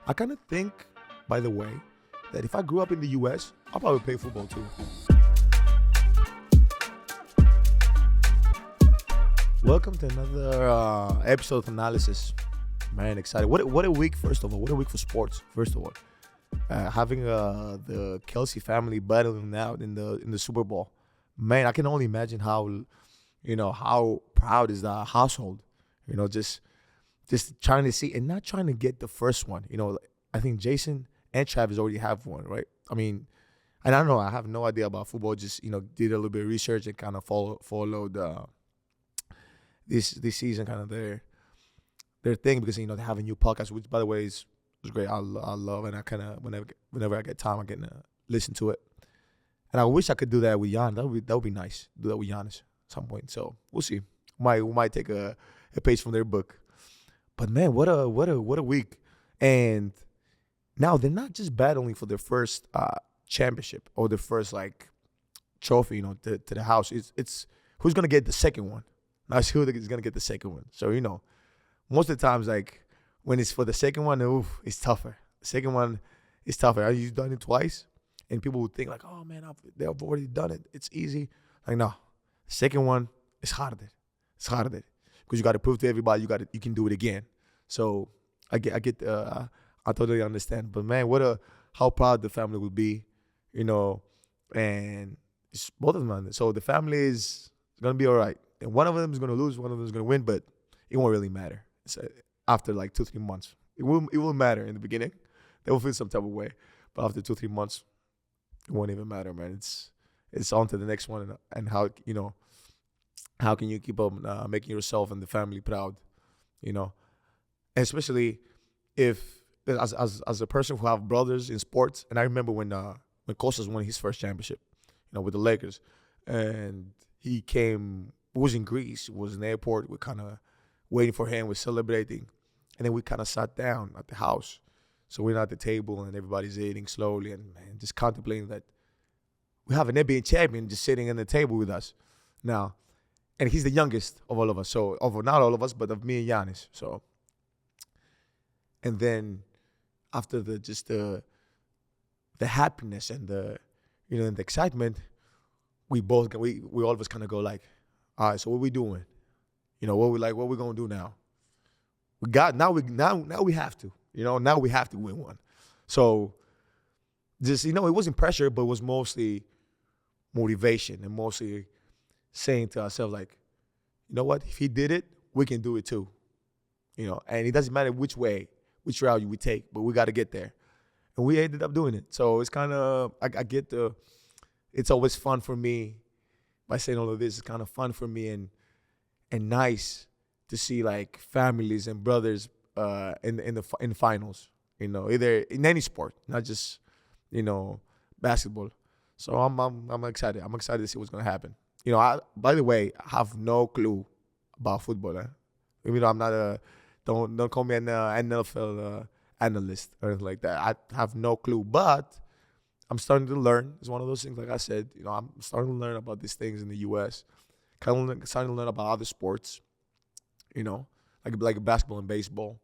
I kind of think, by the way, that if I grew up in the US, I'll probably play football too. Welcome to another episode of Thanalysis. Man, excited. What a week, first of all. What a week for sports, first of all. Having the Kelce family battling out in the Superbowl. Man, I can only imagine how proud is the household. Just trying to see and not trying to get the first one. I think Jason and Travis already have one, right? I mean, and I don't know. I have no idea about football. Just did a little bit of research and kind of followed this season, kind of their thing, because they have a new podcast, which by the way is great. I love, and I kind of whenever I get time, I get to listen to it. And I wish I could do that with Jan. That would be nice. Do that with Giannis at some point. So we'll see. We might take a page from their book. But man, what a week. And now they're not just battling for their first championship or their first trophy, to the house. It's who's gonna get the second one. That's who is gonna get the second one. So most of the times, when it's for the second one, it's tougher. The second one is tougher. You've done it twice, and people would think oh man, they've already done it. It's easy. No, the second one is harder. It's harder because you got to prove to everybody you can do it again. So I totally understand. But man, how proud the family would be, and it's both of them. So the family is gonna be all right. And one of them is gonna lose, one of them is gonna win, but it won't really matter. It's after 2-3 months, it will matter. In the beginning, they will feel some type of way, but after 2-3 months, it won't even matter, man. It's on to the next one, and how can you keep up making yourself and the family proud, especially if as a person who have brothers in sports. And I remember when Kostas won his first championship, with the Lakers, and he was in Greece, was in the airport. We're kind of waiting for him, we're celebrating, and then we kind of sat down at the house. So we're at the table and everybody's eating slowly and just contemplating that we have an NBA champion just sitting at the table with us now. And he's the youngest of all of us. So, of not all of us, but of me and Giannis. So, and then after the happiness and the excitement, we all of us kind of go all right, so what we doing? What we gonna do now? Now we have to. Now we have to win one. So, just it wasn't pressure, but it was mostly motivation and mostly saying to ourselves, what? If he did it, we can do it too. And it doesn't matter which route we take, but we got to get there. And we ended up doing it. So it's kind of, it's always fun for me. By saying all of this, it's kind of fun for me and nice to see families and brothers in finals. Either in any sport, not just basketball. So I'm excited. I'm excited to see what's gonna happen. By the way, I have no clue about football. Even though I'm not don't call me an NFL analyst or anything like that. I have no clue, but I'm starting to learn. It's one of those things, like I said, I'm starting to learn about these things in the U.S. Kind of starting to learn about other sports, like basketball and baseball.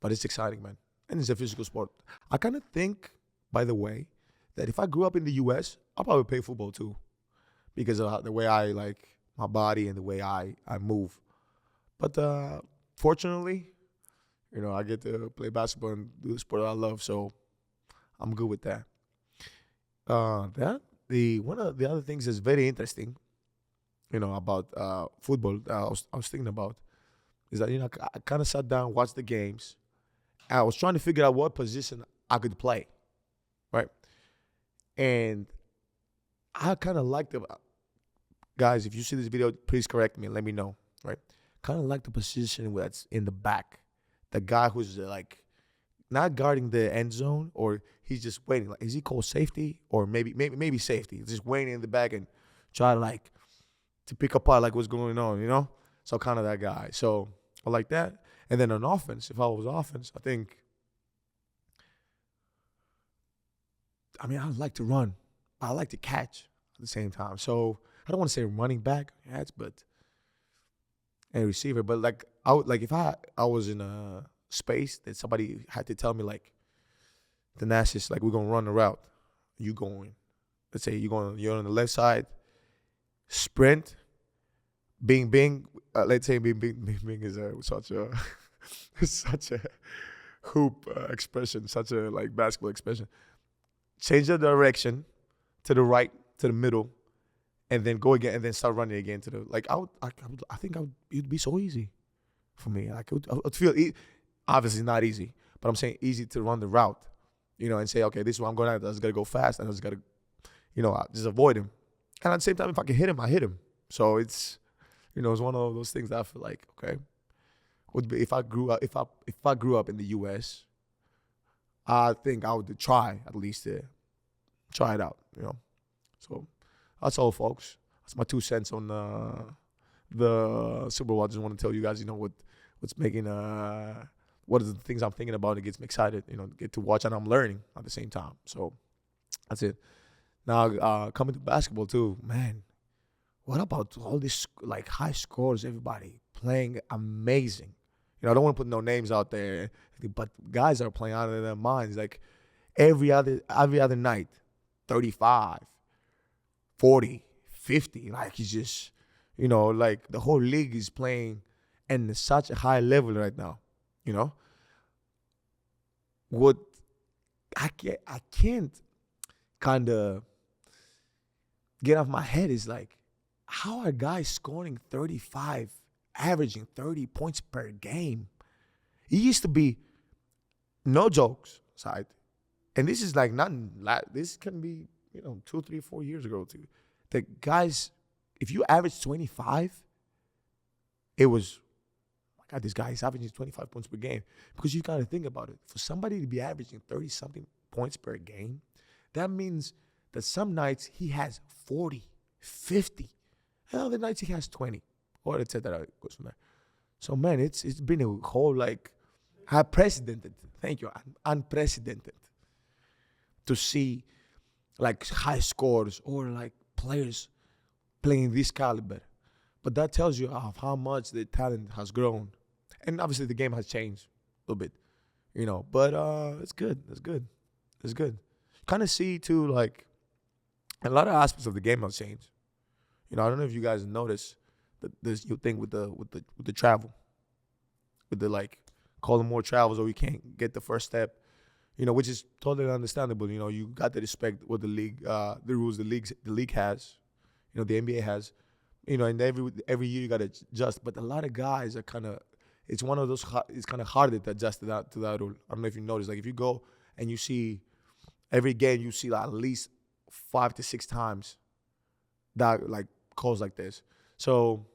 But it's exciting, man. And it's a physical sport. I kind of think, by the way, that if I grew up in the U.S., I'll probably play football too, because of the way I like my body and the way I move. But fortunately, I get to play basketball and do the sport I love, so I'm good with that. One of the other things that's very interesting, about football, I was thinking about, is that I kind of sat down, watched the games. And I was trying to figure out what position I could play, right? And I kind of like the guys. If you see this video, please correct me and let me know, right? Kind of like the position that's in the back, the guy who's not guarding the end zone, or he's just waiting. Is he called safety, or maybe safety? He's just waiting in the back and try to pick apart what's going on, So kind of that guy. So I like that. And then on offense, if I was offense, I like to run. I like to catch at the same time. So I don't want to say running back, but a receiver. But if I was in a space that somebody had to tell me Thanasis, like we're gonna run a route. You going, let's say you're on the left side, sprint, bing bing. Let's say bing bing bing bing is such a such a hoop expression, such a like basketball expression. Change the direction to the right, to the middle, and then go again, and then start running again to the like. I think it'd be so easy for me. Like I would feel obviously not easy, but I'm saying easy to run the route, and say, okay, this is what I'm going at. I just gotta go fast, and I just gotta, I just avoid him. And at the same time, if I can hit him, I hit him. So it's, it's one of those things that I feel like, okay, would be if I grew up in the U.S., I think I would try at least to try it out, So that's all, folks. That's my 2 cents on the Superbowl. I just want to tell you guys, what's making what are the things I'm thinking about. It gets me excited, get to watch, and I'm learning at the same time. So that's it. Now coming to basketball too, man. What about all this like high scores? Everybody playing amazing. I don't want to put no names out there, but guys are playing out of their minds. Like every other night, 35, 40, 50. Like it's just, like the whole league is playing in such a high level right now. What I can't kind of get off my head is like, how are guys scoring 35, averaging 30 points per game? It used to be, no jokes aside, and this is like this can be 2, 3, 4 years ago too. The guys, if you average 25, it was, oh my God, this guy is averaging 25 points per game. Because you gotta think about it. For somebody to be averaging 30 something points per game, that means that some nights he has 40, 50. And other nights he has 20. Or et cetera. Goes from there. So man, it's been a whole like unprecedented. Thank you. Unprecedented to see like high scores or like players playing this caliber. But that tells you of how much the talent has grown. And obviously the game has changed a little bit. But it's good. It's good. It's good. Kind of see too, like a lot of aspects of the game have changed. I don't know if you guys notice that there's new thing with the travel, with the like calling more travels, or you can't get the first step, which is totally understandable. You got to respect what the league, the rules the league has, the NBA has, and every year you got to adjust. But a lot of guys are kind of, it's one of those, it's kind of harder to adjust to that rule. I don't know if you notice, like if you go and you see every game, you see like at least 5 to 6 times that like calls like this. So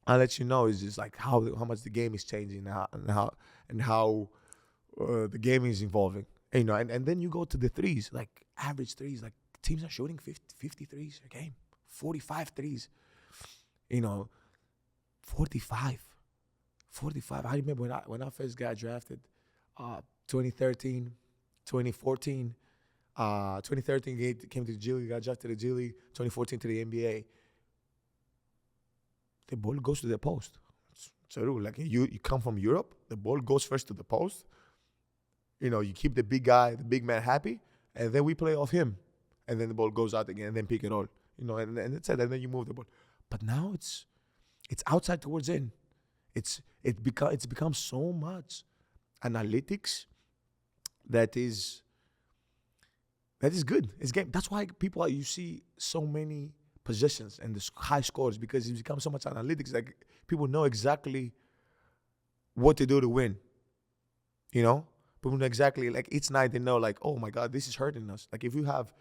I'll let you know, it's just like how much the game is changing and how the game is evolving. And then you go to the threes, like average threes, like teams are shooting 50 threes a game, 45 threes, 45. I remember when I first got drafted, 2013, 2014, 2013 came to the G League, got drafted to the G League, 2014 to the NBA. The ball goes to the post. So like you come from Europe, the ball goes first to the post. You keep the big guy, the big man happy, and then we play off him. And then the ball goes out again, and then pick and roll. And that's it, and then you move the ball. But now it's outside towards in. It's become so much analytics that is good. It's game. That's why you see so many possessions and the high scores, because it becomes so much analytics. Like people know exactly what to do to win. People know exactly, like each night they know, like, oh my God, this is hurting us. Like if you have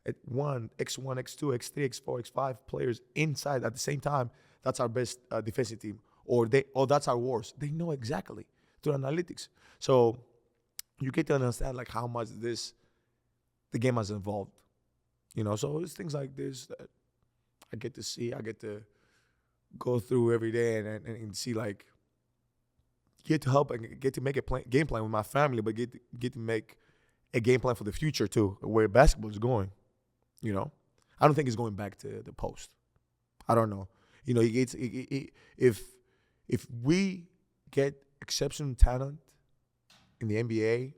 X1, X2, X3, X4, X5 players inside at the same time, that's our best defensive team. Or that's our worst. They know exactly through analytics. So you get to understand like how much the game has evolved. So it's things like this that I get to see. I get to go through every day and see, like, get to help and get to make a game plan with my family, but get to make a game plan for the future too, where basketball is going. I don't think it's going back to the post. I don't know. If we get exceptional talent in the NBA,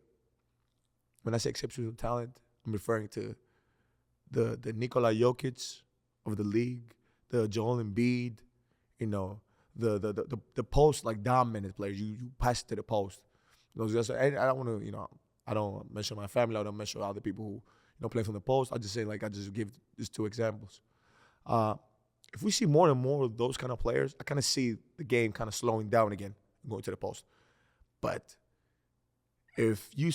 when I say exceptional talent, I'm referring to the Nikola Jokic of the league, the Joel Embiid, you know, the post like dominant players. You pass it to the post. Those guys. I don't want to, I don't mention my family. I don't mention other people who play from the post. I just say I just give just two examples. If we see more and more of those kind of players, I kind of see the game kind of slowing down again, going to the post. But if you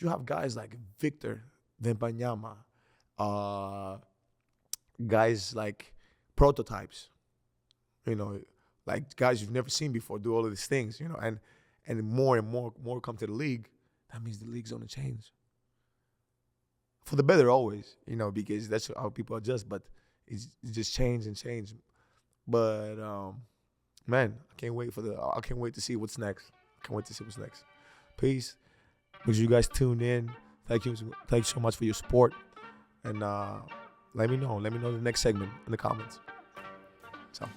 have guys like Victor Wembanyama, guys like prototypes, like guys you've never seen before do all of these things, and more come to the league, that means the league's gonna change. For the better always, because that's how people adjust, but it's just change and change. But man, I can't wait to see what's next. Peace. Make sure you guys tune in. Thank you so much for your support. And let me know the next segment in the comments. So